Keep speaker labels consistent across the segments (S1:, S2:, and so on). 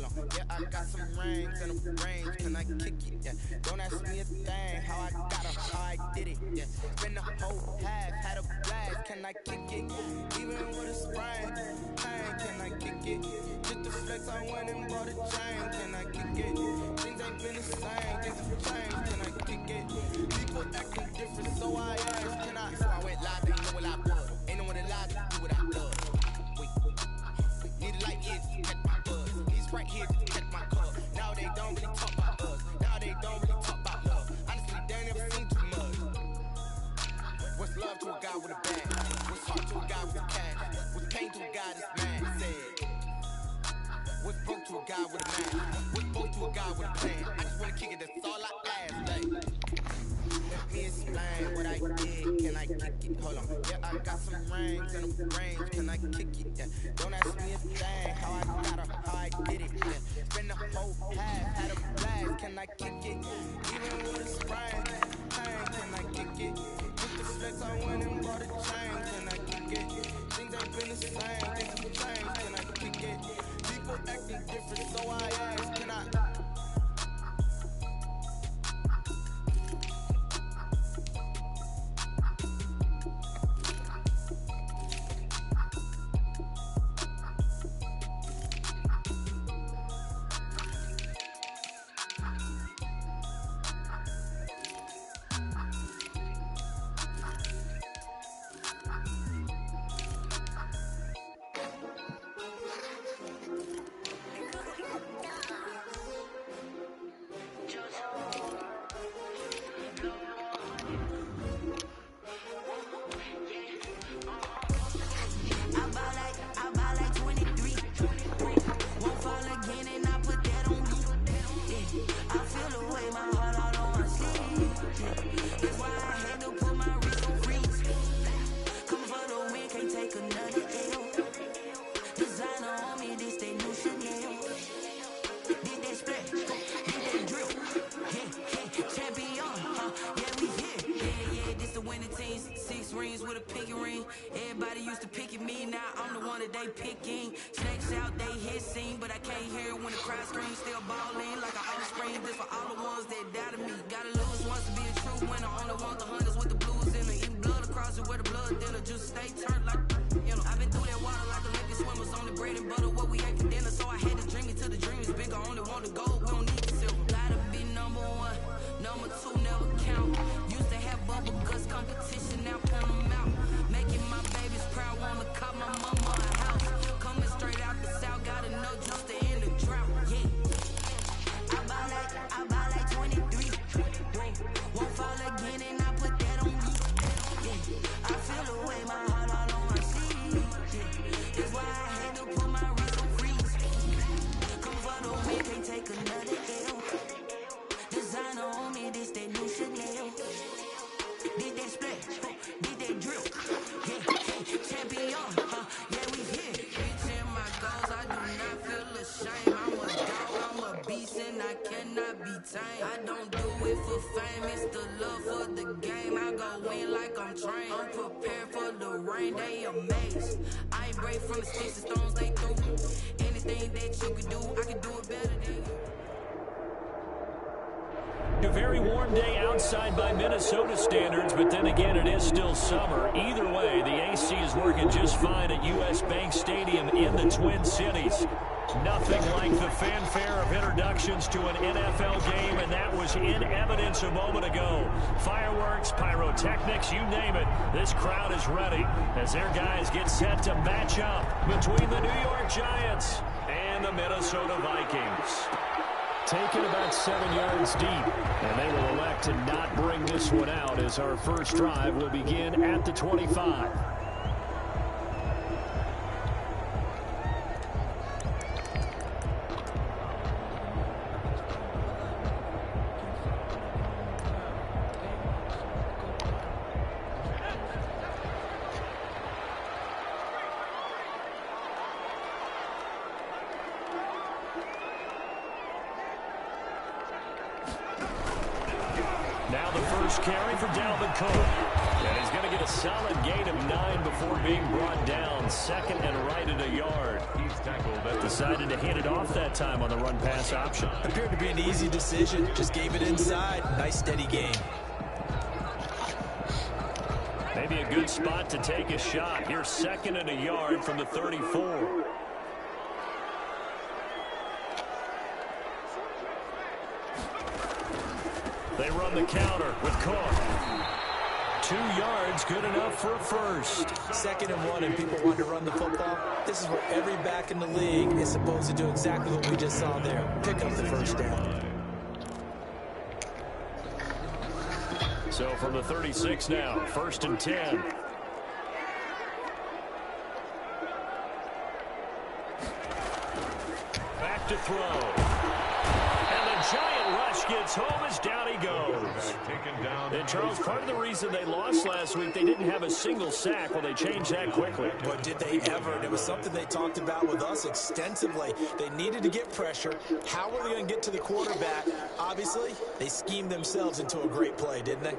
S1: hold on. Yeah, I got some rings and a range, can I kick it? Yeah, don't ask me a thing, how I got her, how I did it. Yeah, spend the whole half, had a blast, can I kick it? Even with a sprain, pain, can I kick it? Just the flex, I went and bought a chain, can I kick it? Things ain't been the same, things have changed, can I kick it? People acting different, so I asked, can I? So I went live, they know what I was. Ain't no one alive to do what I love. Wait, need a light here to catch my buzz. These right here to catch my cup. Now they don't really talk about us. Now they don't really talk about love. Honestly, they ain't never seen too much. What's love to a guy with a bag? What's heart to a guy with a cash? What's pain to a guy that's mad? Said. What's broke to a guy with a man? What's broke to a guy with a plan? I just wanna kick it, that's all I ask. Like, let me explain what I did. Can I kick it? Hold on. Yeah, I got some rings and a range. Can I kick it? Yeah. Don't ask me a thing. How I got her, how I did it. Yeah. Spend the whole half, had a blast. Can I kick it? Even with a sprain, pain. Can I kick it? With the flex, I went and bought a chain. Can I kick it? Things ain't been the same. Things have changed. Can I kick it? People acting different, so I ask, can I?
S2: A very warm day outside by Minnesota standards, but then again, it is still summer. Either way, the AC is working just fine at U.S. Bank Stadium in the Twin Cities. Nothing like the fanfare of introductions to an NFL game, and that was in evidence a moment ago. Fireworks, pyrotechnics, you name it. This crowd is ready as their guys get set to match up between the New York Giants and the Minnesota Vikings.
S3: Taken about 7 yards deep, and they will elect to not bring this one out as our first drive will begin at the 25.
S2: Now the first carry for Dalvin Cook. And he's going to get a solid gain of 9 before being brought down. Second and right at a yard. He's tackled but decided to hand it off that time on the run-pass option.
S4: Appeared to be an easy decision. Just gave it inside. Nice steady gain.
S2: Maybe a good spot to take a shot. Here's second and a yard from the 34. They run the counter with Cook. 2 yards, good enough for a first.
S4: 2nd and 1, and people want to run the football. This is where every back in the league is supposed to do exactly what we just saw there. Pick up the first down.
S2: So from the 36 now, 1st and 10. Back to throw. And the giant rush gets home as down he goes. And Charles, part of the reason they lost last week, they didn't have a single sack. Well, they changed that quickly.
S4: But did they ever? And it was something they talked about with us extensively. They needed to get pressure. How were they going to get to the quarterback? Obviously, they schemed themselves into a great play, didn't they?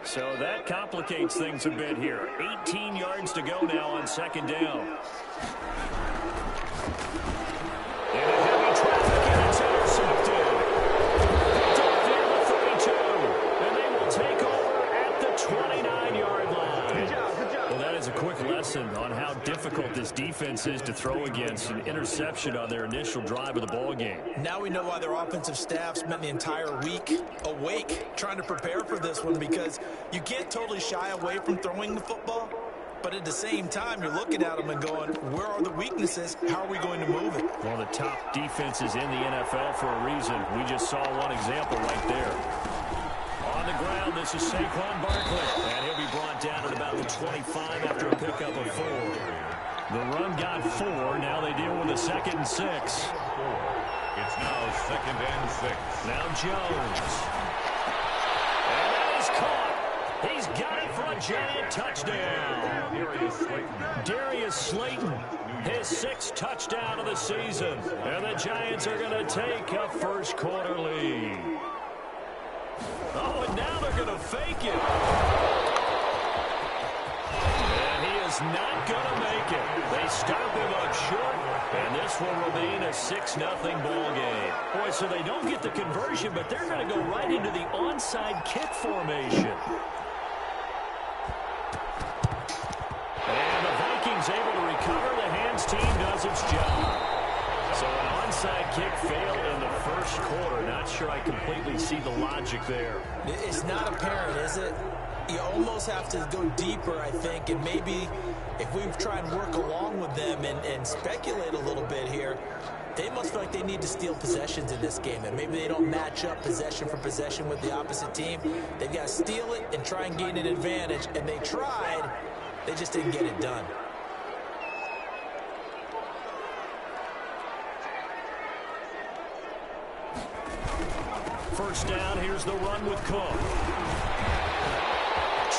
S2: So that complicates things a bit here. 18 yards to go now on 2nd down. And a heavy traffic, and it's intercepted. Picked up there at the 32. And they will take over at the 29-yard line. Good job, good job. Well, that is a quick lesson on how difficult this defense is to throw against. An interception on their initial drive of the ball game.
S4: Now we know why their offensive staff spent the entire week awake trying to prepare for this one, because you can't totally shy away from throwing the football, but at the same time you're looking at them and going, where are the weaknesses? How are we going to move it?
S2: One of the top defenses in the NFL for a reason. We just saw one example right there. On the ground, this is Saquon Barkley, and he'll be brought down at about the 25 after a pickup of 4. The run got 4. Now they deal with a 2nd and 6.
S5: It's now 2nd and 6.
S2: Now Jones. And that is caught. He's got it for a giant touchdown. Darius Slayton, his 6th touchdown of the season. And the Giants are going to take a first quarter lead. Oh, and now they're going to fake it. And he is not going to make it. They stop him up short, and this will remain a 6-0 ball game. Boy, so they don't get the conversion, but they're going to go right into the onside kick formation. And the Vikings able to recover. The hands team does its job. So an onside kick failed in the first quarter. Not sure I completely see the logic there.
S4: It's not apparent, is it? You almost have to go deeper, I think, and maybe if we try and work along with them and speculate a little bit here, they must feel like they need to steal possessions in this game, and maybe they don't match up possession for possession with the opposite team. They've got to steal it and try and gain an advantage, and they tried. They just didn't get it done.
S2: First down, here's the run with Cook.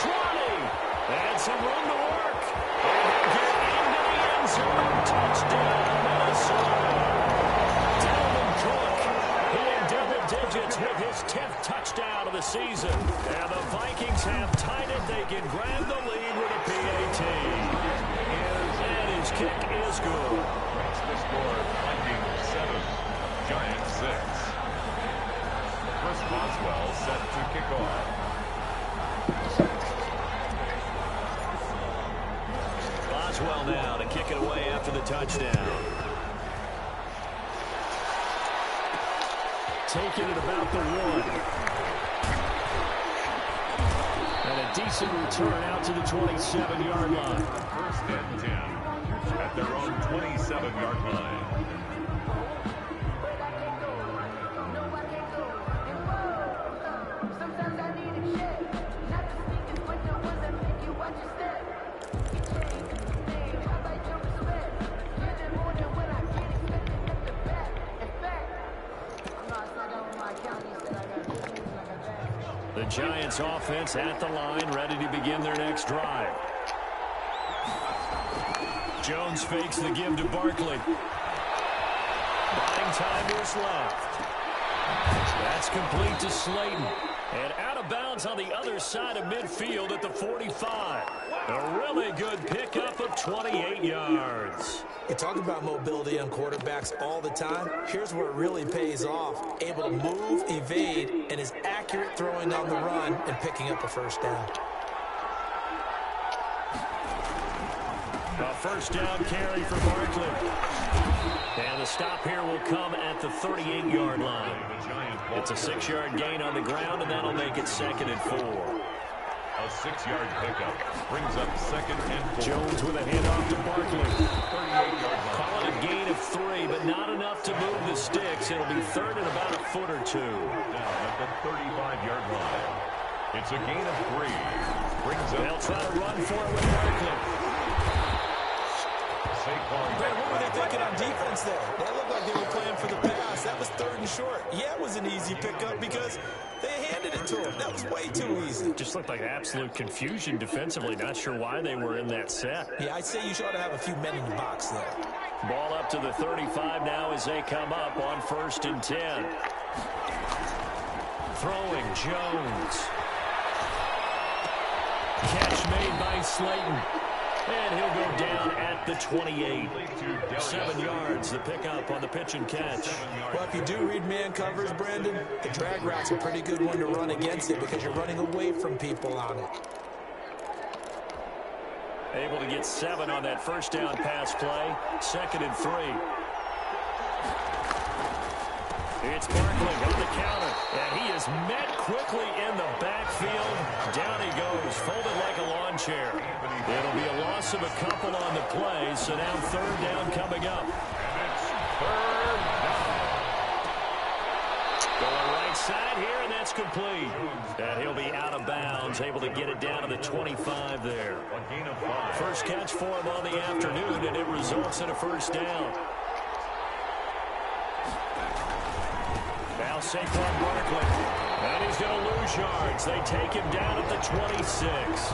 S2: Trotting, and some room to work. And get into the end zone. Touchdown, Minnesota. Dalvin Cook, he in double digits with his 10th touchdown of the season. And the Vikings have tied it. They can grab the lead with a PAT. And his kick is good.
S5: That's the score. Vikings 7, Giants 6. Chris Boswell set to kick off.
S2: Boswell now to kick it away after the touchdown. Taking it about the 1. And a decent return out to the 27-yard line.
S5: 1st and 10 at their own 27-yard line.
S2: The Giants offense at the line, ready to begin their next drive. Jones fakes the give to Barkley. Buying time is left. That's complete to Slayton. And out of bounds on the other side of midfield at the 45. A really good pickup of 28 yards.
S4: You talk about mobility on quarterbacks all the time. Here's where it really pays off. Able to move, evade, and is accurate throwing on the run and picking up a first down.
S2: A first down carry for Barkley. And the stop here will come at the 38-yard line. It's a 6-yard gain on the ground, and that'll make it 2nd and 4.
S5: A 6-yard pickup brings up 2nd and 4.
S2: Jones with a handoff to Barkley.
S5: 38-yard line.
S2: Call it a gain of 3, but not enough to move the sticks. It'll be 3rd and about a foot or 2.
S5: Down at the 35-yard line. It's a gain of 3. Brings up.
S2: They'll try to run for it with Barkley.
S4: Brad, what were they thinking on defense there? That looked like they were playing for the pass. That was 3rd and short. Yeah, it was an easy pickup because they handed it to him. That was way too easy.
S2: Just looked like absolute confusion defensively. Not sure why they were in that set.
S4: Yeah, I'd say you ought to have a few men in the box there.
S2: Ball up to the 35 now as they come up on 1st and 10. Throwing Jones. Catch made by Slayton. And he'll go down at the 28. 7 yards, the pickup on the pitch and catch.
S4: Well, if you do read man covers, Brandon, the drag route's a pretty good one to run against it because you're running away from people on it.
S2: Able to get 7 on that first down pass play. 2nd and 3. It's Barkley on the counter, and he is met quickly in the backfield. Down he goes, folded like a lawn chair. It'll be a loss of a couple on the play, so now 3rd down coming up. Going right side here, and that's complete. And he'll be out of bounds, able to get it down to the 25 there. First catch for him on the afternoon, and it results in a first down. Now Saquon Barkley, and he's going to lose yards. They take him down at the 26.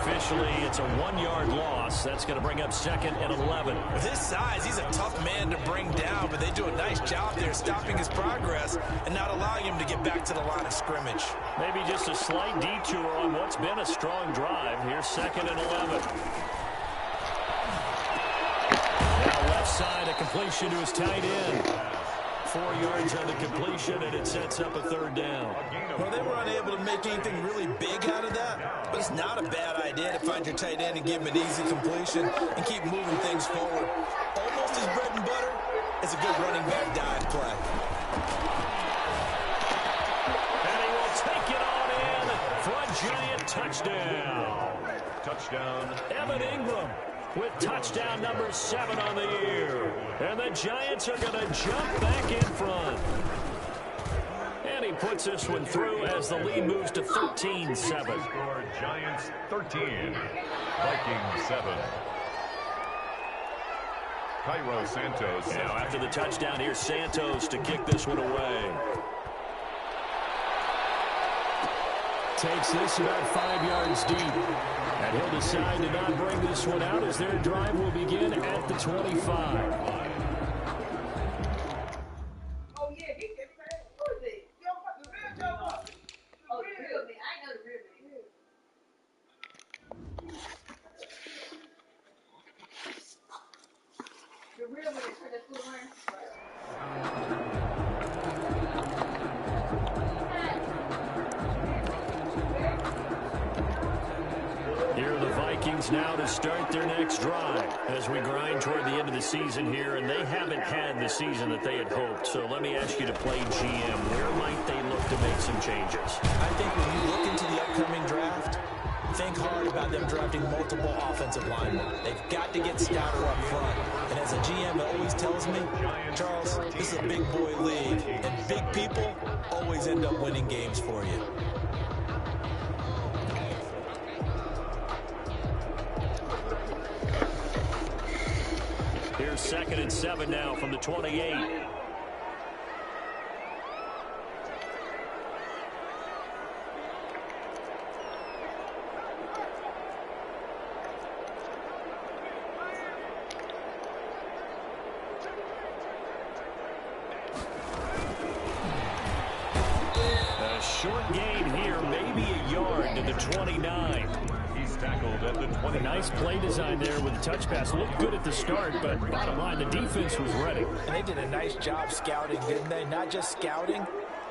S2: Officially, it's a 1-yard loss. That's going to bring up 2nd and 11.
S4: With his size, he's a tough man to bring down, but they do a nice job there stopping his progress and not allowing him to get back to the line of scrimmage.
S2: Maybe just a slight detour on what's been a strong drive. Here's 2nd and 11. Now left side, a completion to his tight end. 4 yards on the completion, and it sets up a 3rd down.
S4: Well, they were unable to make anything really big out of that, but it's not a bad idea to find your tight end and give him an easy completion and keep moving things forward. Almost his bread and butter is a good running back dive play.
S2: And he will take it on in for a giant touchdown.
S5: Touchdown.
S2: Evan Ingram with touchdown number 7 on the year. And the Giants are going to jump back in front. And he puts this one through as the lead moves to 13-7.
S5: Score Giants 13, Vikings 7. Cairo Santos.
S2: Now after the touchdown, here's Santos to kick this one away. Takes this about 5 yards deep. And he'll decide to not bring this one out as their drive will begin at the 25. Here are the Vikings now to start their next drive as we grind toward the end of the season here, and they haven't had the season that they had hoped. So let me ask you to play GM. Where might they look to make some changes?
S4: I think when you look into the upcoming draft, think hard about them drafting multiple offensive linemen. They've got to get stouter up front. And as a GM always tells me, Charles, this is a big boy league, and big people always end up winning games for you.
S2: Here's 2nd and 7 now from the 28. short gain here, maybe a yard to the 29.
S5: He's tackled at the 20.
S3: Nice play design there with the touch pass. Looked good at the start, but bottom line, the defense was ready.
S4: And they did a nice job scouting, didn't they? Not just scouting,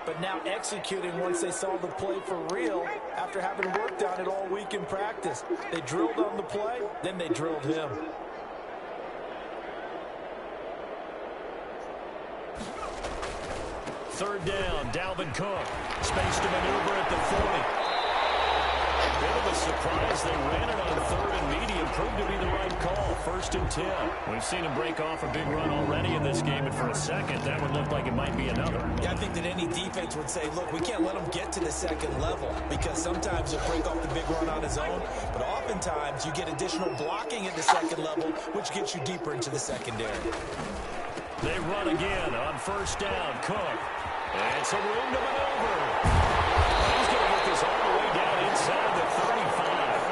S4: but now executing once they saw the play for real after having worked on it all week in practice. They drilled on the play, then they drilled him.
S2: Third down, Dalvin Cook. Space to maneuver at the 40. Bit of a surprise. They ran it on third and medium. Proved to be the right call. 1st and 10. We've seen him break off a big run already in this game, and for a second, that would look like it might be another.
S4: Yeah, I think that any defense would say, look, we can't let him get to the second level because sometimes he'll break off the big run on his own, but oftentimes you get additional blocking at the second level, which gets you deeper into the secondary.
S2: They run again on 1st down. Cook. And some room to maneuver. He's going to get this all the way down inside the 35.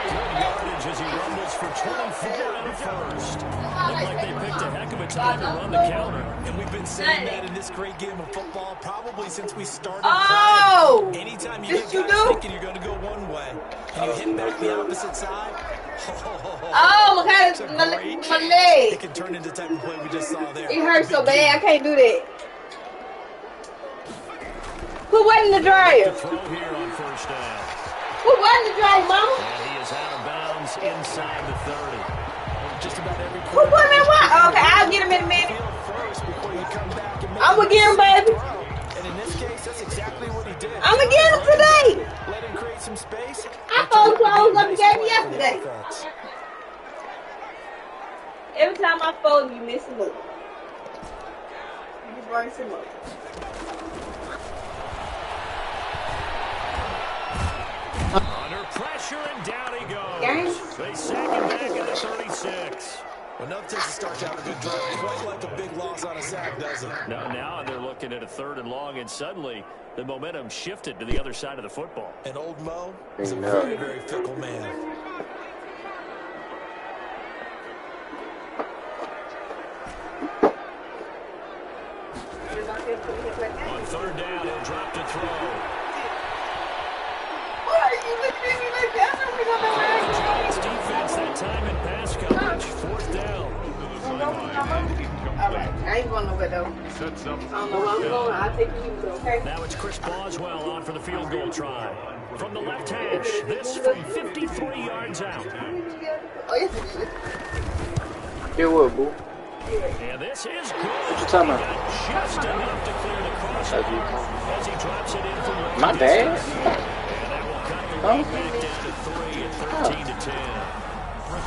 S2: Good yardage as he rumbles for 24 and a first. Looked like they picked a heck of a time to run the counter.
S4: And we've been saying that in this great game of football probably since we started.
S6: Oh!
S4: Anytime you get guys thinking you're going to go one way and you hit back the opposite side,
S6: oh my God, my leg.
S4: it can turn into the type of play we just saw there.
S6: It hurts so bad, I can't do that. Who wasn't the dryer?
S2: Throw here on 1st down.
S6: Who wasn't the dryer, mama?
S2: And he is out of bounds inside the 30.
S4: Just about every
S6: Who wasn't that one? Oh, okay, I'll get him in a minute. I'm gonna get him, baby.
S4: And in this case, that's exactly what he did.
S6: I'm gonna get him today.
S4: Let him create some space.
S6: I fold clothes up the game yesterday. Every time I fold, you miss a look. You burn some up.
S2: Under pressure, and down he goes. They sack him back at the 36.
S4: Well, nothing takes a start to have a good drive. Quite like a big loss on a sack, doesn't it?
S2: Now they're looking at a 3rd and long, and suddenly the momentum shifted to the other side of the football.
S4: And old Mo is a very, very fickle man.
S2: On 3rd down, he'll drop to throw.
S6: Why are you looking at me like that?
S2: The Giants defense that time in pass coverage. 4th down.
S6: Alright, I ain't going nowhere though.
S5: Sets up.
S6: I don't know where I'm going. I'll take you, okay?
S2: Now it's Chris Boswell on for the field goal try. From the left hash, this from 53 yards out.
S6: Oh, yes, it is.
S7: It will, boo.
S2: And this is good.
S7: Time out.
S2: Just enough to clear the crossover as he drops it in from
S7: My bad.
S2: And that will cut the lead back down to 3 at 13 to 10.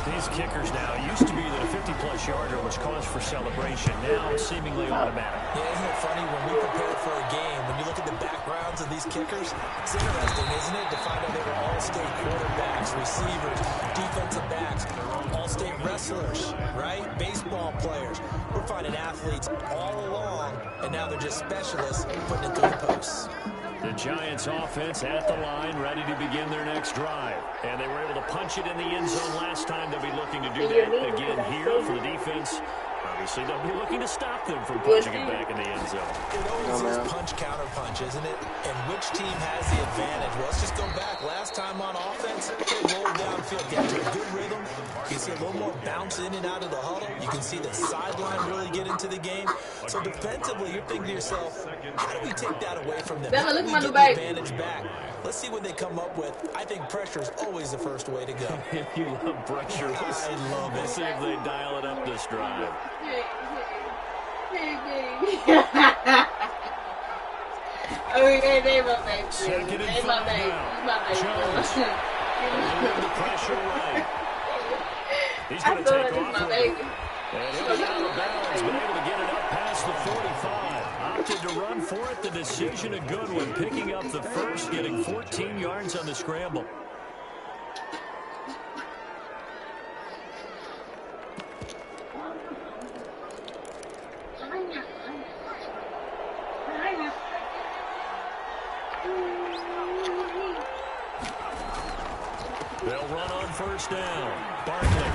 S2: These kickers now used to be that a 50-plus yarder was cause for celebration. Now seemingly automatic.
S4: Yeah, isn't it funny when we prepare for a game, when you look at the backgrounds of these kickers, it's interesting, isn't it, to find out they were all-state quarterbacks, receivers, defensive backs, all-state wrestlers, right? Baseball players. We're finding athletes all along, and now they're just specialists putting it through the posts.
S2: The Giants offense at the line, ready to begin their next drive. And they were able to punch it in the end zone last time. They'll be looking to do that again here for the defense. Obviously, they'll be looking to stop them from punching it back in the end zone.
S4: It always is punch-counter-punch, isn't it? And which team has the advantage? Well, let's just go back. Last time on offense, they rolled downfield, get to a good rhythm. You can see a little more bounce in and out of the huddle. You can see the sideline really get into the game. So defensively, you're thinking to yourself, how do we take that away from them? How do we get the advantage back? Let's see what they come up with. I think pressure is always the first way to go.
S2: You love pressure.
S4: I love it.
S2: Let's see if they dial it up this drive.
S6: They my baby.
S2: Second and
S6: They my baby. My baby.
S2: Jones. The pressure right. He's
S6: I
S2: going to
S6: feel
S2: take
S6: like
S2: off.
S6: it's my baby.
S2: And he'll be out of bounds. Been able to get it up past the 45. Opted to run for it. The decision a good one. Picking up the first, getting 14 yards on the scramble. They'll run on first down. Barkley.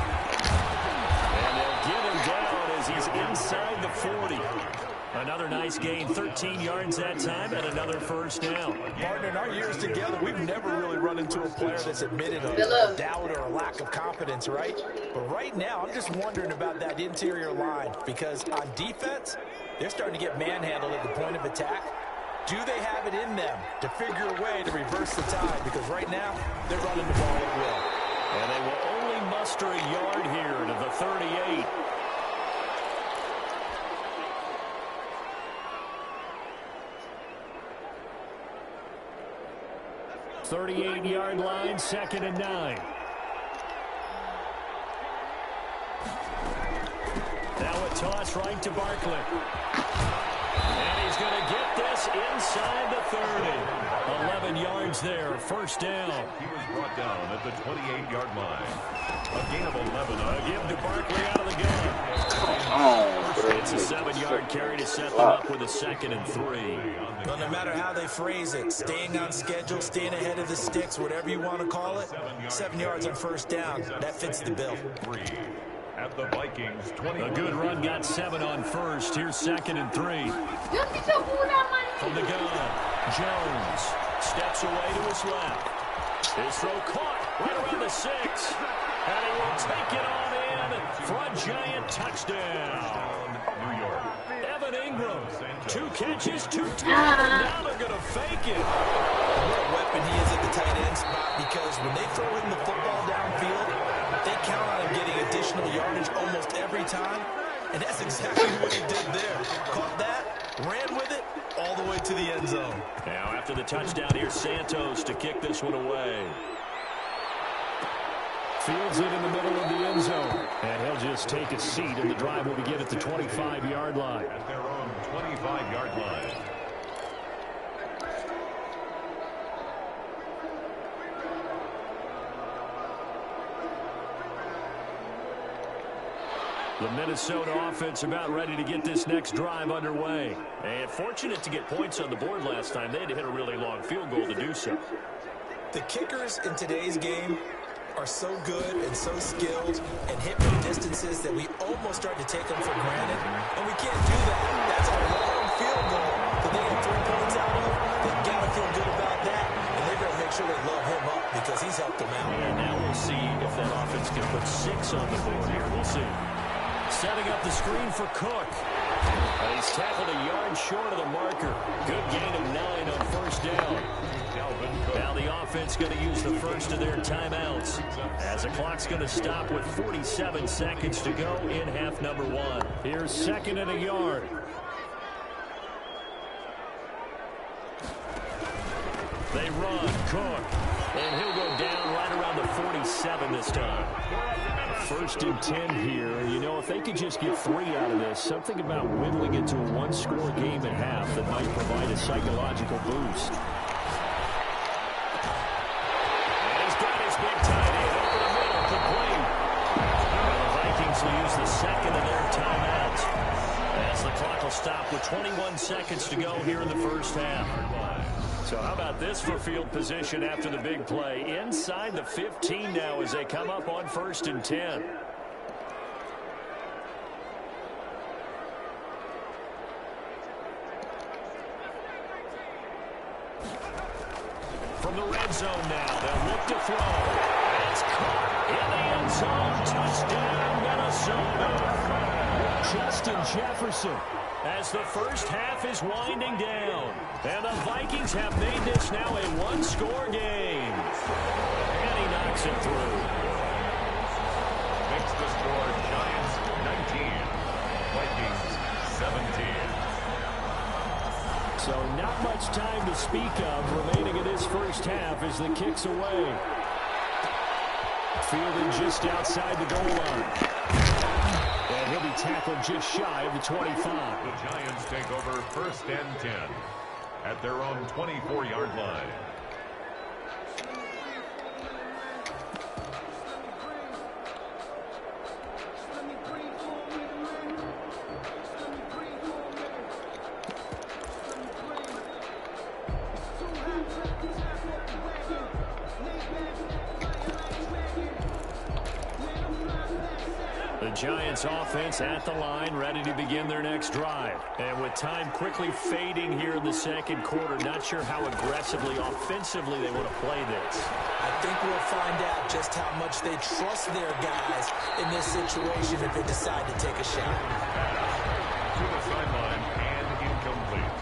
S2: And they'll get him down as he's inside the 40. Another nice gain, 13 yards that time, and another first down.
S4: Partner, in our years together, we've never really run into a player that's admitted a doubt or a lack of confidence, right? But right now, I'm just wondering about that interior line, because on defense, they're starting to get manhandled at the point of attack. Do they have it in them to figure a way to reverse the tide? Because right now, they're running the ball at will.
S2: And they will only muster a yard here to the 38. 38-yard line, 2nd and 9. Now a toss right to Barkley. And he's going to get this inside the 30. 11 yards there, first down.
S5: He was brought down at the 28-yard line. A gain of 11.
S2: A give to Barkley out of the game. It's a 7-yard carry to set them up with a 2nd and 3.
S4: Well, no matter how they phrase it, staying on schedule, staying ahead of the sticks, whatever you want to call it, 7 yards on first down, that fits the bill.
S5: At the Vikings, 20.
S2: A good run got 7 on first. Here's 2nd and 3. From the gun, Jones steps away to his left. His throw caught right around the 6. And he will take it on in for a giant touchdown.
S5: New York.
S2: Evan Ingram, 2 catches, 2 touchdowns. Now they're going to fake it.
S4: What a weapon he is at the tight end spot, because when they throw him the football downfield, they count on him getting additional yardage almost every time. And that's exactly what he did there. Caught that, ran with it, all the way to the end zone.
S2: Now after the touchdown, here's Santos to kick this one away. Fields it in the middle of the end zone. And he'll just take a seat, and the drive will begin at the 25-yard line.
S5: At their own 25-yard line.
S2: The Minnesota offense about ready to get this next drive underway. And fortunate to get points on the board last time. They had to hit a really long field goal to do so.
S4: The kickers in today's game are so good and so skilled and hit from distances that we almost start to take them for granted. And we can't do that. That's a long field goal that they get 3 points out of. They've got to feel good about that. And they've got to make sure they love him up, because he's helped them out.
S2: And now we'll see if that offense can put 6 on the board here. We'll see. Setting up the screen for Cook. And he's tackled a yard short of the marker. Good gain of 9 on first down. Now the offense going to use the first of their timeouts, as the clock's going to stop with 47 seconds to go in half number 1. Here's 2nd and a yard. They run, Cook, and he'll go down right around the 47 this time. 1st and 10 here. You know, if they could just get 3 out of this, something about whittling it to a 1-score game at half that might provide a psychological boost. And he's got his big tight end over the middle, complete. And the Vikings will use the 2nd of their timeouts, as the clock will stop with 21 seconds to go here in the first half. So how about this for field position after the big play? Inside the 15 now as they come up on 1st and 10. From the red zone now, they'll look to throw. It's caught in the end zone. Touchdown, Minnesota. Justin Jefferson, as the first half is winding down. And the Vikings have made this now a 1-score game. And he knocks it through.
S5: Makes the score Giants 19, Vikings 17.
S2: So not much time to speak of remaining in this first half as the kick's away. Fielded just outside the goal line. And he'll be tackled just shy of the 25.
S5: The Giants take over 1st and 10 at their own 24-yard line.
S2: The Giants offense at the line, ready to begin their next drive. And with time quickly fading here in the second quarter, not sure how aggressively, offensively they want to play this.
S4: I think we'll find out just how much they trust their guys in this situation if they decide to take a shot.
S5: To the sideline and incomplete.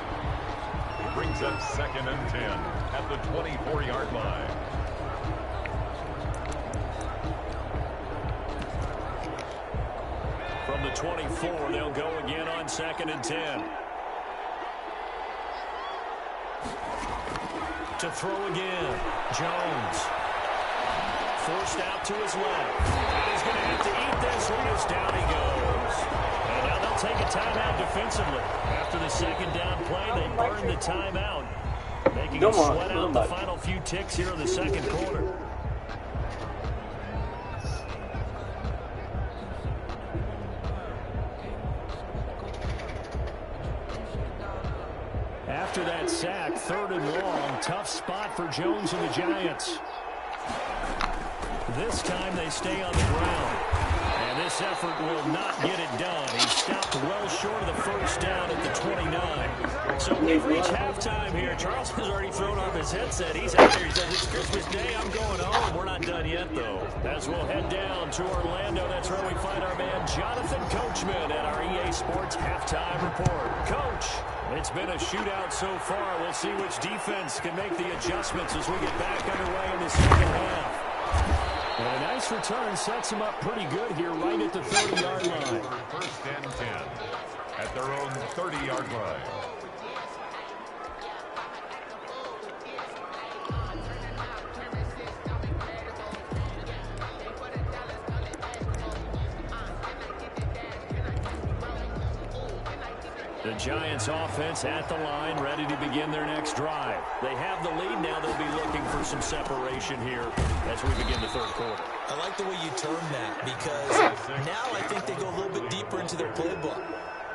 S5: Brings up 2nd and 10 at the 24-yard line.
S2: From the 24, they'll go again on 2nd and 10. To throw again, Jones. Forced out to his left. He's going to have to eat this one as down he goes. And now they'll take a timeout defensively. After the second down play, they burn the timeout, making it sweat out the final few ticks here in the second quarter. After that sack, 3rd and long, tough spot for Jones and the Giants. This time they stay on the ground. And this effort will not get it done. He stopped well short of the first down at the 29. So we've reached halftime here. Charleston's already thrown off his headset. He's out there. He says, it's Christmas Day. I'm going home. We're not done yet, though. As we'll head down to Orlando, that's where we find our man Jonathan Coachman at our EA Sports Halftime Report. Coach, it's been a shootout so far. We'll see which defense can make the adjustments as we get back underway in the second half. And a nice return sets them up pretty good here right at the 30-yard line.
S5: 1st and 10 at their own 30-yard line.
S2: The Giants offense at the line, ready to begin their next drive. They have the lead now. They'll be looking for some separation here as we begin the third quarter.
S4: I like the way you term that because now I think they go a little bit deeper into their playbook.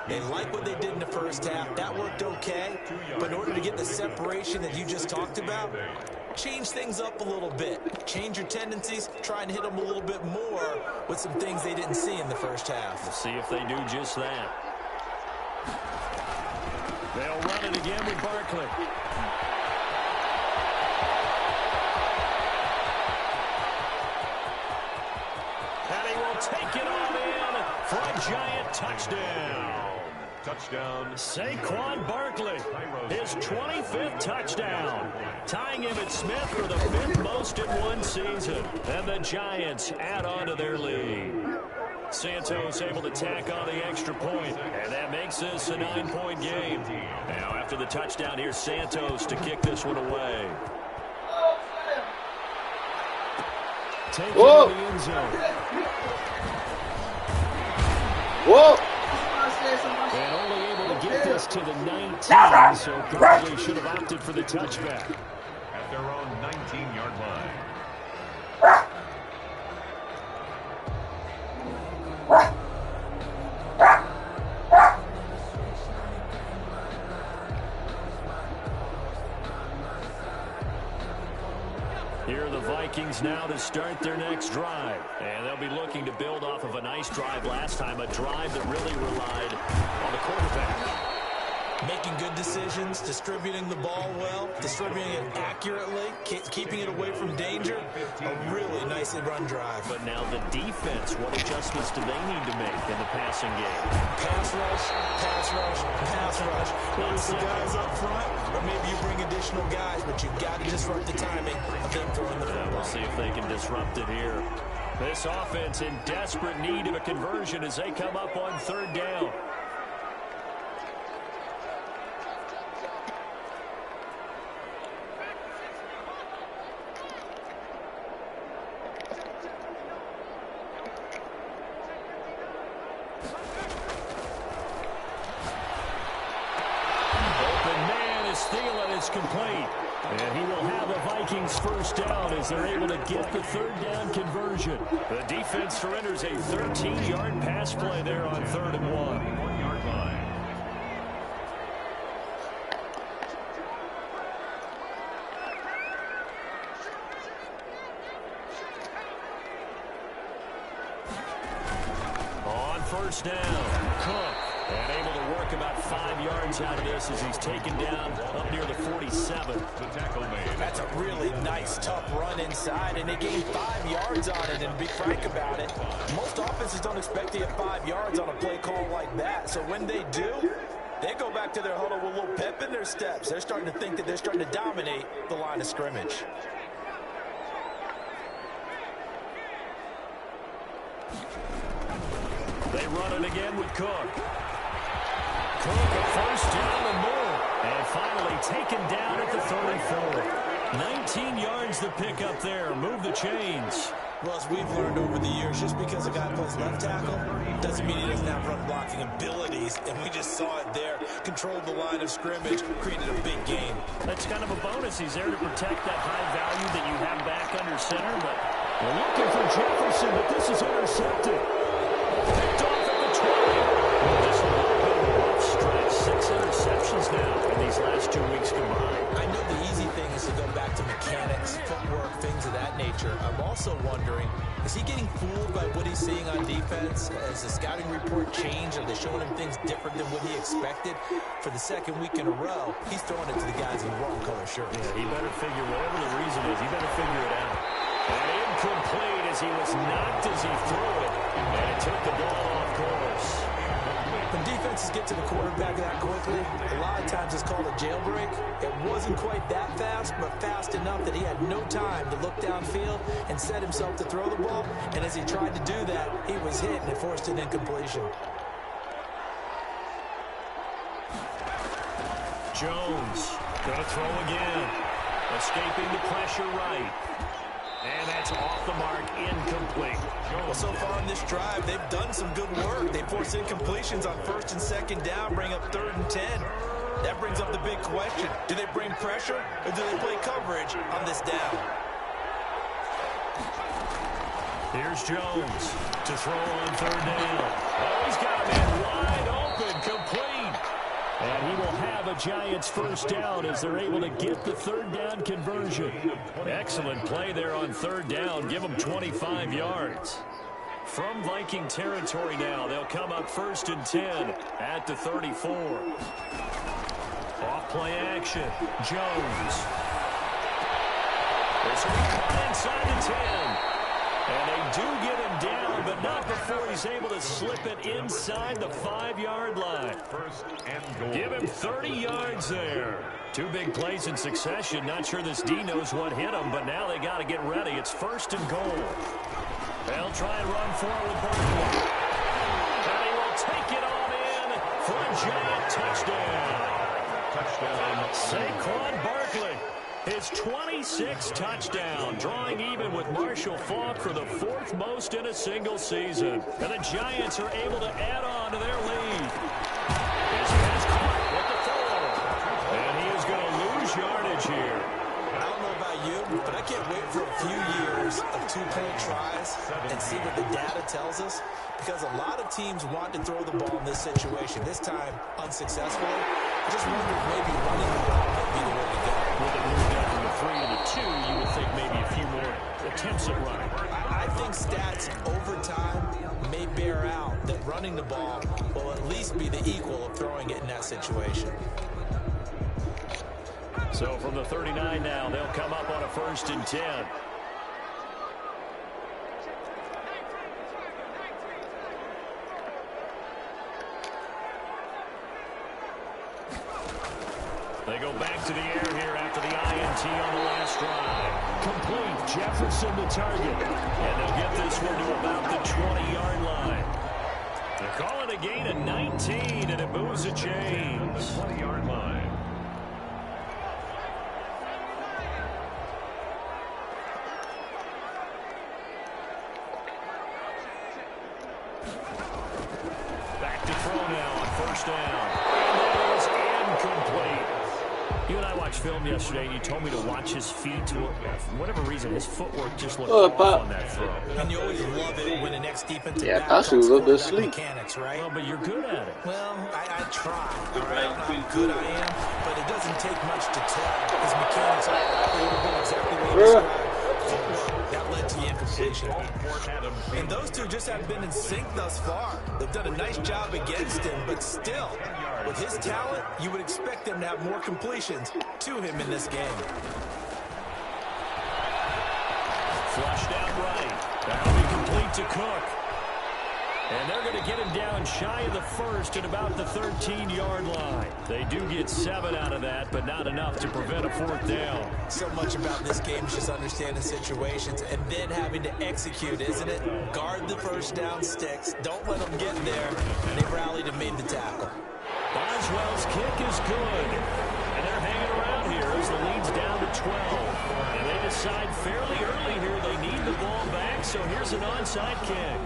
S4: They like what they did in the first half. That worked okay. But in order to get the separation that you just talked about, change things up a little bit. Change your tendencies. Try and hit them a little bit more with some things they didn't see in the first half.
S2: We'll see if they do just that. They'll run it again with Barkley. And he will take it on in for a Giant touchdown.
S5: Touchdown.
S2: Saquon Barkley, his 25th touchdown, tying Emmitt Smith for the 5th most in one season. And the Giants add on to their lead. Santos able to tack on the extra point, and that makes this a 9-point game. Now after the touchdown, here's Santos to kick this one away. Take it to the end zone.
S7: Whoa!
S2: And only able to get this to the 19, so probably should have opted for the touchback.
S5: At their own 19-yard line.
S2: Here are the Vikings now to start their next drive. And they'll be looking to build off of a nice drive last time, a drive that really relied on the quarterback.
S4: Making good decisions, distributing the ball well, distributing it accurately, keeping it away from danger. A really nicely run drive.
S2: But now the defense, what adjustments do they need to make in the passing game?
S4: Pass rush, pass rush, pass rush. Whether it's the guys up front, or maybe you bring additional guys, but you've got to disrupt the timing of them throwing the football.
S2: We'll see if they can disrupt it here. This offense in desperate need of a conversion as they come up on 3rd down. Complete. And he will have a Vikings first down as they're able to get the 3rd down conversion. The defense surrenders a 13-yard pass play there on 3rd and 1.
S5: 1-yard line.
S2: first down. Cook. And able to work about 5 yards out of this as he's taken down up near the 47.
S5: The tackle made.
S4: That's a really nice, tough run inside, and they gained 5 yards on it. And to be frank about it, most offenses don't expect to get 5 yards on a play call like that. So when they do, they go back to their huddle with a little pep in their steps. They're starting to think that they're starting to dominate the line of scrimmage.
S2: They run it again with Cook. Cook, a first down and more. And finally taken down at the 34. 19 yards the pick up there. Move the chains.
S4: Well, as we've learned over the years, just because a guy plays left tackle doesn't mean he doesn't have run blocking abilities. And we just saw it there. Controlled the line of scrimmage, created a big game.
S2: That's kind of a bonus. He's there to protect that high value that you have back under center. But we're looking for Jefferson, but this is intercepted. Picked off at the 20. Just a little bit of a rough stretch. 6 interceptions now in these last 2 weeks combined.
S4: I know the easy thing is to go back to mechanics, footwork, things of that nature. I'm also wondering, is he getting fooled by what he's seeing on defense? Has the scouting report changed? Are they showing him things different than what he expected? For the second week in a row, he's throwing it to the guys in the wrong color shirts.
S2: Yeah, he better figure, whatever the reason is, he better figure it out. And incomplete as he was knocked as he threw it. And it took the ball off course.
S4: When defenses get to the quarterback that quickly, a lot of times it's called a jailbreak. It wasn't quite that fast, but fast enough that he had no time to look downfield and set himself to throw the ball. And as he tried to do that, he was hit and it forced an incompletion.
S2: Jones gonna throw again. Escaping the pressure right. And that's off the mark, incomplete.
S4: Well, so far on this drive, they've done some good work. They force incompletions on 1st and 2nd down, bring up 3rd and 10. That brings up the big question. Do they bring pressure or do they play coverage on this down?
S2: Here's Jones to throw on 3rd down. Oh, he's got a man wide open, complete. And he will have a Giants first down as they're able to get the 3rd down conversion. Excellent play there on 3rd down. Give them 25 yards. From Viking territory now, they'll come up 1st and 10 at the 34. Off play action. Jones. This will be caught inside the 10. And they do get him down, but not before he's able to slip it inside the 5-yard line.
S5: First and goal.
S2: Give him 30 yards there. 2 big plays in succession. Not sure this D knows what hit him, but now they got to get ready. It's 1st and goal. They'll try and run forward. Barkley. And he will take it on in for a Giant touchdown.
S5: Touchdown.
S2: Saquon Barkley. His 26th touchdown, drawing even with Marshall Faulk for the 4th most in a single season. And the Giants are able to add on to their lead. His pass caught at the 4. And he is going to lose yardage here.
S4: I don't know about you, but I can't wait for a few years of 2-point tries and see what the data tells us. Because a lot of teams want to throw the ball in this situation. This time, unsuccessfully. I just wonder if maybe running the ball might be the way to go.
S2: With it moved down from the 3 to the 2, you would think maybe a few more attempts at running.
S4: I think stats over time may bear out that running the ball will at least be the equal of throwing it in that situation.
S2: So from the 39 now, they'll come up on a 1st and 10. They go back to the air here after the INT on the last drive. Complete. Jefferson the target. And they'll get this one to about the 20-yard line. They call it a gain of 19, and it moves the chains.
S5: 20-yard line.
S2: Back to throw now on 1st down. And that is incomplete. You and I watched film yesterday, and you told me to watch his feet. For whatever reason, his footwork just looked off on that throw.
S4: And you always love it when the next defensive
S7: Yeah,
S4: back
S7: I thought she was a little bit asleep.
S4: mechanics, right?
S2: Well, but you're good at it.
S4: Well, I try. All right, I don't know how good I am, but it doesn't take much to tell. His mechanics are exactly what you described. That led to the incompletion. completion. And those two just haven't been in sync thus far. They've done a nice job against him, but still, with his talent, you would expect them to have more completions to him in this game.
S2: Flushed out right. That'll be complete to Cook. And they're going to get him down shy of the first at about the 13-yard line. They do get 7 out of that, but not enough to prevent a fourth down.
S4: So much about this game is just understanding situations and then having to execute, isn't it? Guard the first down sticks. Don't let them get there. And they rallied and made the tackle.
S2: Boswell's kick is good. And they're hanging around here as the lead's down to 12. And they decide fairly early here they need the ball back, so here's an onside kick.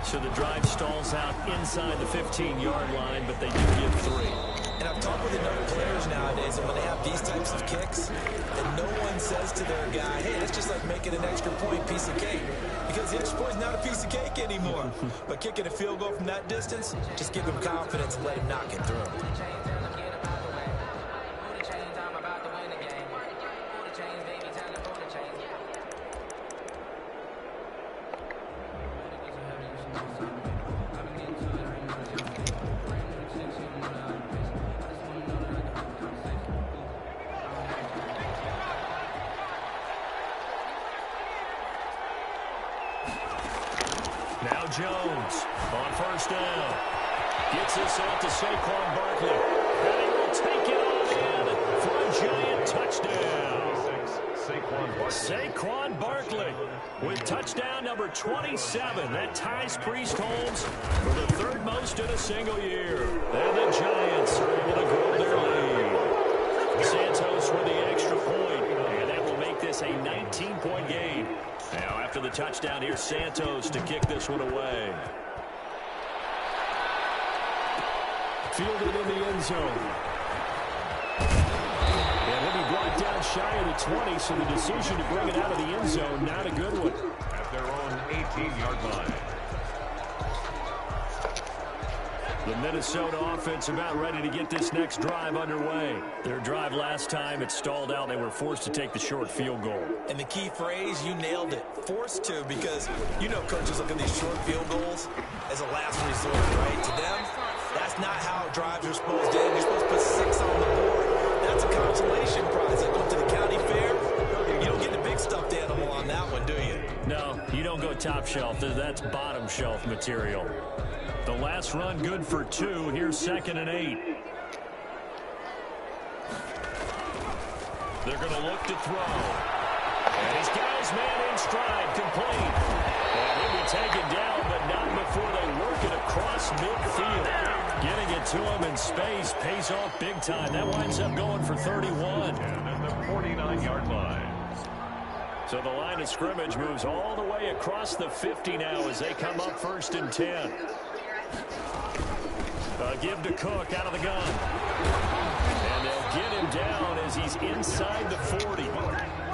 S2: So the drive stalls out inside the 15-yard line, but they do get 3.
S4: And I've talked with enough players nowadays, and when they have these types of kicks, and no one says to their guy, hey, that's just like making an extra point piece of cake. Because the extra point is not a piece of cake anymore. But kicking a field goal from that distance, just give him confidence and let him knock it through.
S2: Now Jones on first down. Gets this out to Saquon Barkley. And he will take it all in for a giant touchdown. Saquon Barkley with touchdown number 27. That ties Priest Holmes for the third most in a single year. And the Giants are able to grow their lead. Santos with the extra point, and that will make this a 19-point game. Now, after the touchdown, here's Santos to kick this one away. Fielded in the end zone. And he'll be brought down shy of the 20, so the decision to bring it out of the end zone, not a good one.
S5: At their own 18-yard line.
S2: The Minnesota offense about ready to get this next drive underway. Their drive last time, it stalled out. They were forced to take the short field goal.
S4: And the key phrase, you nailed it. Forced to, because you know coaches look at these short field goals as a last resort, right? To them, that's not how drives are supposed to end. You're supposed to put 6 on the board. That's a consolation prize. Like going to the county fair, you don't get the big stuffed animal on that one, do you?
S2: No, you don't go top shelf. That's bottom shelf material. The last run good for 2. Here's 2nd and 8. They're going to look to throw. And he's got his man in stride, complete. And he'll be taken down, but not before they work it across midfield. Getting it to him in space pays off big time. That winds up going for 31.
S5: And at the 49-yard line.
S2: So the line of scrimmage moves all the way across the 50 now as they come up 1st and 10. Give to Cook out of the gun. And they'll get him down as he's inside the 40.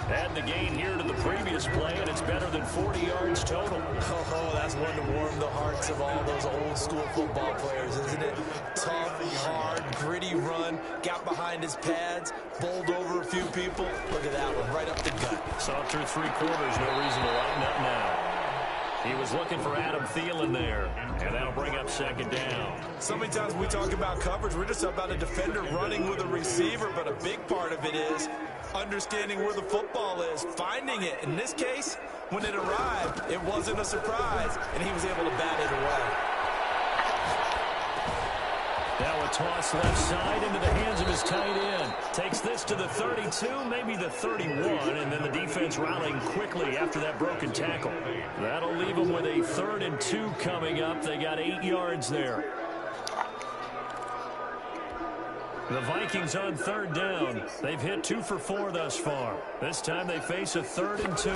S2: Add the gain here to the previous play, and it's better than 40 yards total.
S4: Oh, that's one to warm the hearts of all those old school football players, isn't it? Tough, hard, gritty run, got behind his pads, bowled over a few people. Look at that one, right up the gut.
S2: Saw through 3 quarters, no reason to lighten up now. He was looking for Adam Thielen there, and that'll bring up 2nd down.
S4: So many times we talk about coverage, we're just about a defender running with a receiver, but a big part of it is understanding where the football is, finding it. In this case, when it arrived, it wasn't a surprise, and he was able to bat it away.
S2: Now a toss left side into the hands of his tight end. Takes this to the 32, maybe the 31, and then the defense rallying quickly after that broken tackle. That'll leave them with a 3rd and 2 coming up. They got 8 yards there. The Vikings on 3rd down. They've hit 2 for 4 thus far. This time they face a 3rd and 2.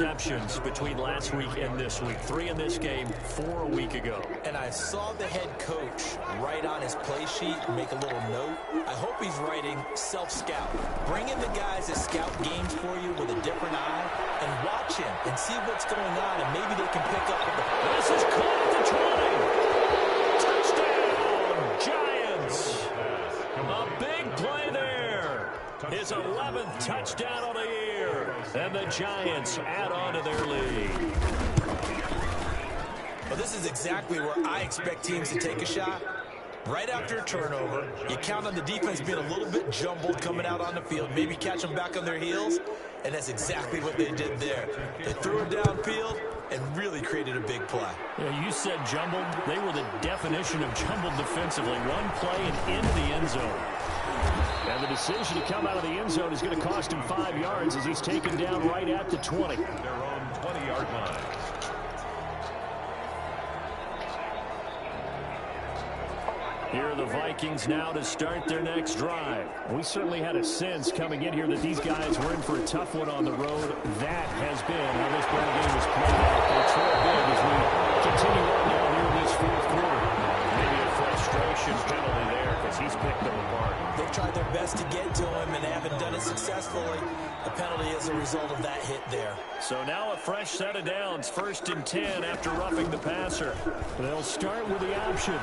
S2: interceptions between last week and this week. 3 in this game, 4 a week ago.
S4: And I saw the head coach write on his play sheet, make a little note. I hope he's writing self-scout. Bring in the guys that scout games for you with a different eye and watch him and see what's going on, and maybe they can pick up with the...
S2: This is caught at the 20. Touchdown, Giants. A big play there. His 11th touchdown of the year. And the Giants add on to their lead.
S4: Well, this is exactly where I expect teams to take a shot. Right after a turnover, you count on the defense being a little bit jumbled coming out on the field, maybe catch them back on their heels, and that's exactly what they did there. They threw it downfield and really created a big play.
S2: Yeah, you said jumbled. They were the definition of jumbled defensively. One play and into the end zone. And the decision to come out of the end zone is going to cost him 5 yards as he's taken down right at the 20.
S5: Their own 20-yard line.
S2: Here are the Vikings now to start their next drive. We certainly had a sense coming in here that these guys were in for a tough one on the road. That has been how this ball game was played out. They trail big as we continue on now here in this fourth quarter. Maybe a frustration penalty there because he's picked them apart.
S4: They've tried their best to get to him and haven't done it successfully. The penalty is a result of that hit there.
S2: So now a fresh set of downs. 1st and 10 after roughing the passer. They'll start with the option.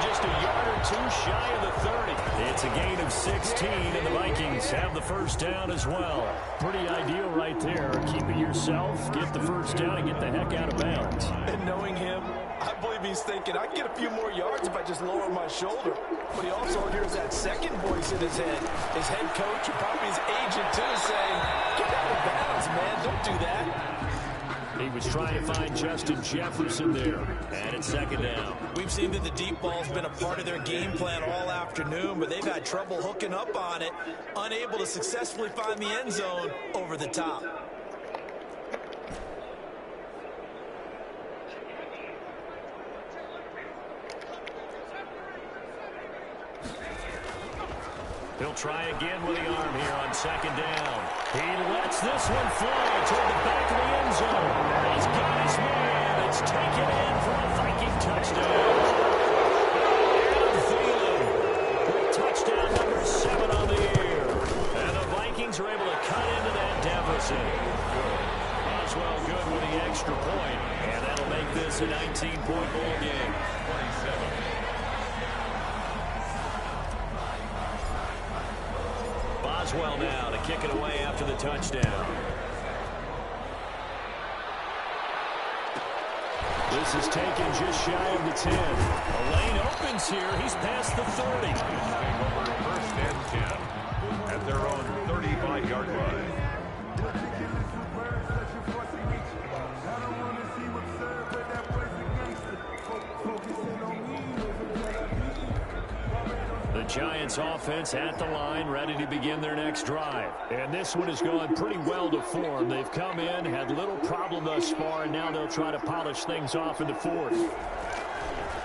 S2: Just a yard or two shy of the 30. It's a gain of 16, and the Vikings have the first down as well. Pretty ideal right there. Keep it yourself, get the first down, and get the heck out of bounds.
S4: And knowing him, I believe he's thinking, I can get a few more yards if I just lower my shoulder. But he also hears that second voice in his head. His head coach and probably his agent, too, saying, get out of bounds, man. Don't do that.
S2: He was trying to find Justin Jefferson there. And it's 2nd down.
S4: We've seen that the deep ball's been a part of their game plan all afternoon, but they've had trouble hooking up on it, unable to successfully find the end zone over the top.
S2: He'll try again with the arm here on 2nd down. He lets this one fly toward the back of the end zone. He's got his man. It's taken in for a Viking touchdown. Adam Thielen with touchdown number 7 on the year. And the Vikings are able to cut into that deficit. Boswell good with the extra point. And that'll make this a 19-point ball game. 27. Boswell now to kick it away after the touchdown. This is taken just shy of the 10. A lane opens here. He's past the 30.
S5: Over 1st and 10 at their own 35-yard line.
S2: The Giants offense at the line, ready to begin their next drive. And this one has gone pretty well to form. They've come in, had little problem thus far, and now they'll try to polish things off in the 4th.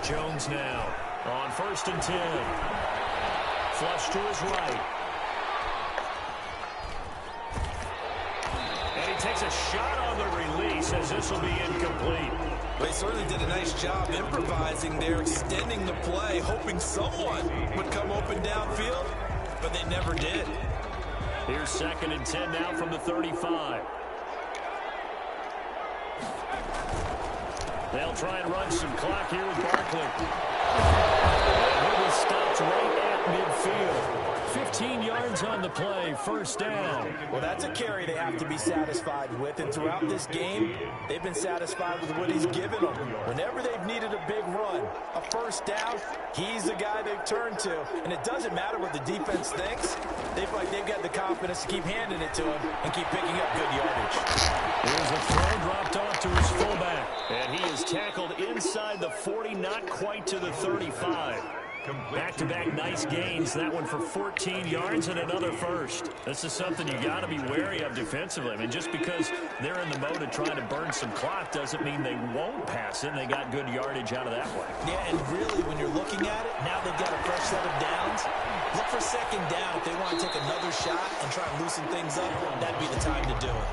S2: Jones now on 1st and 10. Flush to his right. And he takes a shot on the release as this will be incomplete.
S4: They certainly did a nice job improvising there, extending the play, hoping someone would come open downfield, but they never did.
S2: Here's 2nd and 10 now from the 35. They'll try and run some clock here with Barkley. He was stopped right at midfield. 15 yards on the play, 1st down.
S4: Well, that's a carry they have to be satisfied with, and throughout this game, they've been satisfied with what he's given them. Whenever they've needed a big run, a 1st down, he's the guy they've turned to. And it doesn't matter what the defense thinks. They feel like they've got the confidence to keep handing it to him and keep picking up good yardage.
S2: Here's a throw dropped off to his fullback. And he is tackled inside the 40, not quite to the 35. Back-to-back nice gains. That one for 14 yards and another first. This is something you got to be wary of defensively. I mean, just because they're in the mode of trying to burn some clock doesn't mean they won't pass it. And they got good yardage out of that one.
S4: Yeah, and really, when you're looking at it, now they've got a fresh set of downs. Look for second down if they want to take another shot and try and loosen things up. That'd be the time to do it.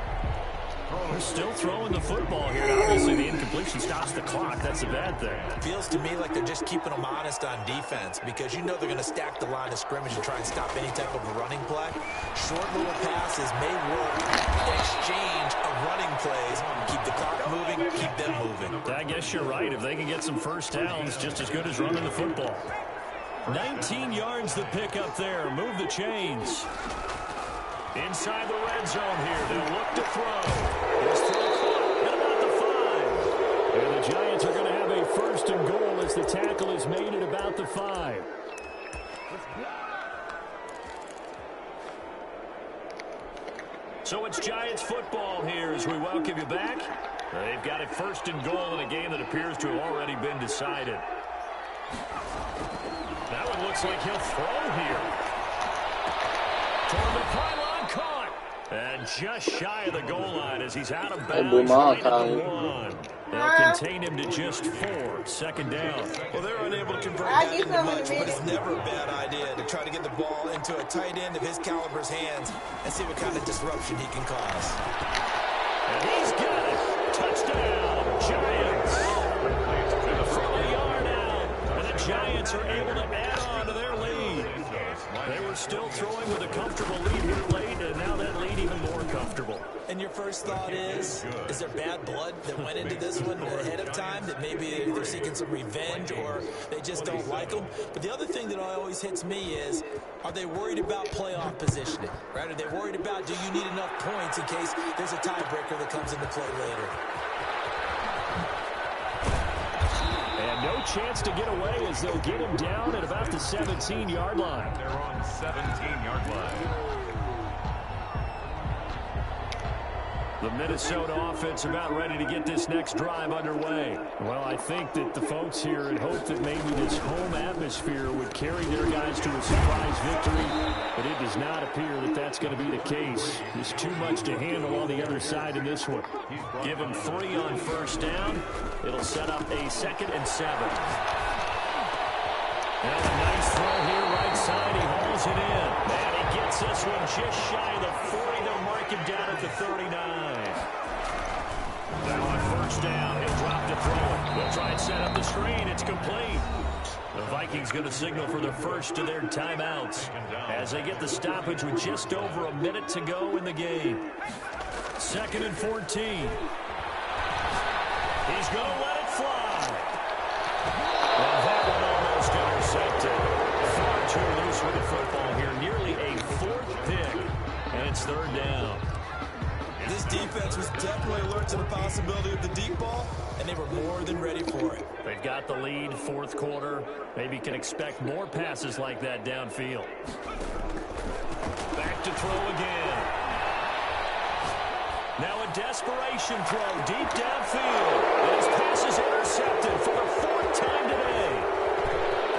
S2: They're still throwing the football here. Obviously, the incompletion stops the clock. That's a bad thing.
S4: Feels to me like they're just keeping them honest on defense because you know they're going to stack the line of scrimmage and try and stop any type of a running play. Short little passes may work in exchange of running plays. Keep the clock moving, keep them moving.
S2: I guess you're right. If they can get some first downs, just as good as running the football. 19 yards the pick up there. Move the chains. Inside the red zone here. They'll look to throw. Here's throw clock at about the 5. And the Giants are going to have a first and goal as the tackle is made at about the 5. So it's Giants football here as we welcome you back. They've got it first and goal in a game that appears to have already been decided. That one looks like he'll throw here. Toward the pylon, caught. And just shy of the goal line as he's out of bounds right at the 1. They'll contain him to just 4. Second down.
S4: Well, they're unable to convert that into much, but it's never a bad idea to try to get the ball into a tight end of his caliber's hands and see what kind of disruption he can cause.
S2: And he's got it. Touchdown, Giants. From a yard out. And the Giants are able to add on to their lead. They were still throwing with a comfortable lead here late, and now that lead even more comfortable.
S4: And your first thought is there bad blood that went into this one ahead of time, that maybe they're seeking some revenge or they just don't like them? But the other thing that always hits me is, are they worried about playoff positioning? Right? Are they worried about, do you need enough points in case there's a tiebreaker that comes into play later?
S2: And no chance to get away as they'll get him down at about the 17-yard line.
S5: They're on 17-yard line.
S2: The Minnesota offense about ready to get this next drive underway. Well, I think that the folks here had hoped that maybe this home atmosphere would carry their guys to a surprise victory, but it does not appear that that's going to be the case. There's too much to handle on the other side in this one. Give them 3 on first down. It'll set up a 2nd and 7. And a nice throw here right side. He hauls it in. And he gets this one just shy of the 40. They'll mark him down at the 39. Now on first down, he'll drop to throw it. They'll try and set up the screen. It's complete. The Vikings going to signal for the first of their timeouts as they get the stoppage with just over a minute to go in the game. 2nd and 14. He's going to let it fly. And that one almost intercepted. Far too loose with the football here. Nearly a 4th pick. And it's 3rd down.
S4: This defense was definitely alert to the possibility of the deep ball, and they were more than ready for it.
S2: They've got the lead, 4th quarter. Maybe can expect more passes like that downfield. Back to throw again. Now a desperation throw deep downfield. And his pass is intercepted for the 4th time today.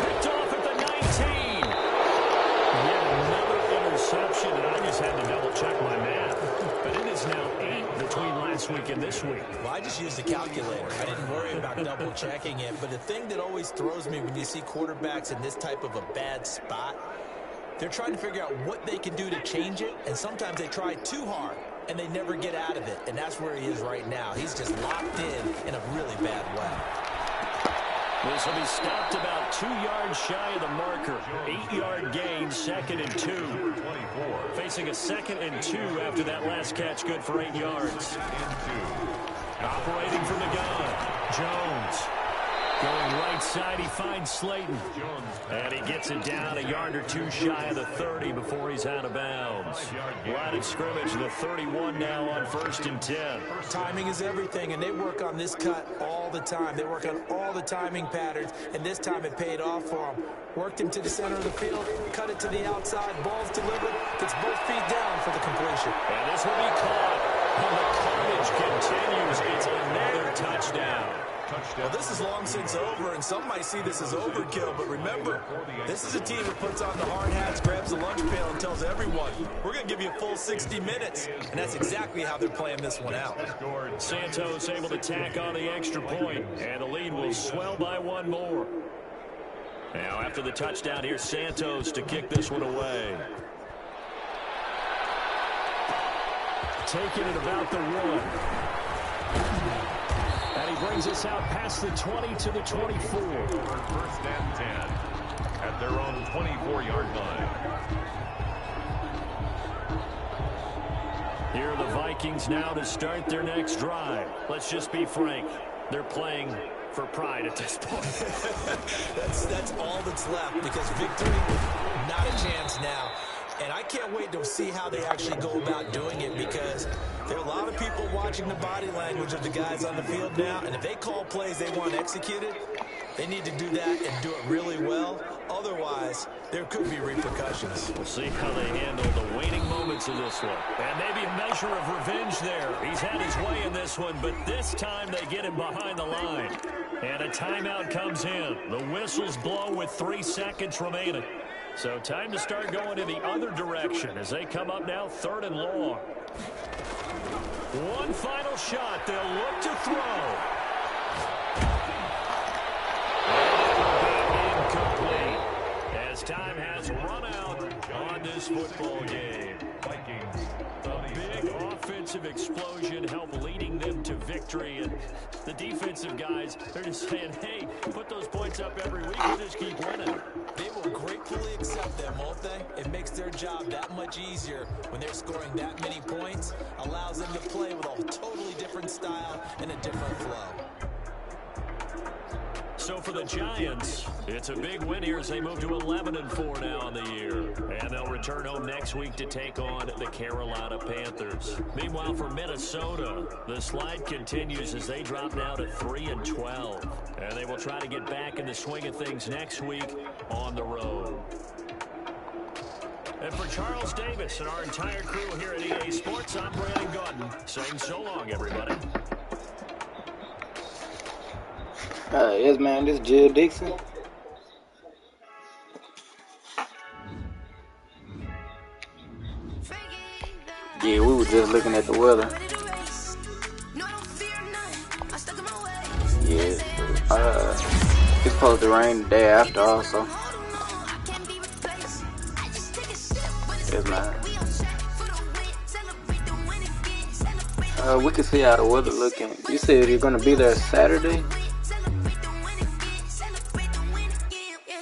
S2: Picked off at the 19. Yet another interception, and I just had to double-check my math. But it is now 8 between last week and this week.
S4: Well, I just used a calculator. I didn't worry about double-checking it. But the thing that always throws me when you see quarterbacks in this type of a bad spot, they're trying to figure out what they can do to change it, and sometimes they try too hard, and they never get out of it. And that's where he is right now. He's just locked in a really bad way.
S2: This will be stopped about 2 yards shy of the marker. 8-yard gain, 2nd and 2. Facing a 2nd and 2 after that last catch, good for 8 yards. Operating from the gun, Jones. Going right side, he finds Slayton. And he gets it down a yard or 2 shy of the 30 before he's out of bounds. Line of scrimmage, the 31 now on 1st and 10.
S4: Timing is everything, and they work on this cut all the time. They work on all the timing patterns, and this time it paid off for them. Worked him to the center of the field, cut it to the outside, ball's delivered, gets both feet down for the completion.
S2: And this will be caught. And the carnage continues. It's another touchdown.
S4: Well, this is long since over, and some might see this as overkill, but remember, this is a team that puts on the hard hats, grabs the lunch pail, and tells everyone, we're going to give you a full 60 minutes, and that's exactly how they're playing this one out.
S2: Santos able to tack on the extra point, and the lead will swell by one more. Now, after the touchdown, here's Santos to kick this one away. Taking it about the 1. And he brings us out past the 20 to the 24.
S5: First and 10 at their own 24-yard line.
S2: Here are the Vikings now to start their next drive. Let's just be frank. They're playing for pride at this point.
S4: That's all that's left, because victory, not a chance now. And I can't wait to see how they actually go about doing it, because there are a lot of people watching the body language of the guys on the field now, and if they call plays they want executed, they need to do that and do it really well. Otherwise, there could be repercussions.
S2: We'll see how they handle the waning moments of this one. And maybe a measure of revenge there. He's had his way in this one, but this time they get him behind the line. And a timeout comes in. The whistles blow with 3 seconds remaining. So time to start going in the other direction as they come up now 3rd and long. One final shot. They'll look to throw. Incomplete. As time has run out on this football game.
S5: Vikings.
S2: A big offensive explosion helped leading them to victory. And the defensive guys, they're just saying, hey, put those points up every week. We'll just keep winning.
S4: They will gratefully accept them, won't they? It makes their job that much easier when they're scoring that many points. Allows them to play with a totally different style and a different flow.
S2: So for the Giants, it's a big win here as they move to 11-4 now on the year. And they'll return home next week to take on the Carolina Panthers. Meanwhile, for Minnesota, the slide continues as they drop now to 3-12. And they will try to get back in the swing of things next week on the road. And for Charles Davis and our entire crew here at EA Sports, I'm Brandon Gordon saying so long, everybody.
S7: Yes, man, this is Jill Dixon. Yeah, we were just looking at the weather. Yeah, it's supposed to rain the day after also. Yes, man. We can see how the weather looking. You said you're gonna be there Saturday?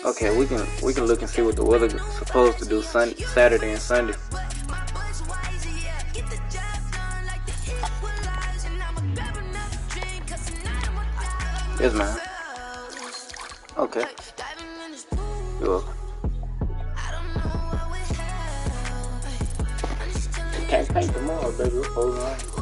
S7: Okay, we can look and see what the weather's supposed to do Saturday and Sunday. Yes, man. Okay. You're welcome. Can't paint tomorrow, baby. We're supposed to rain.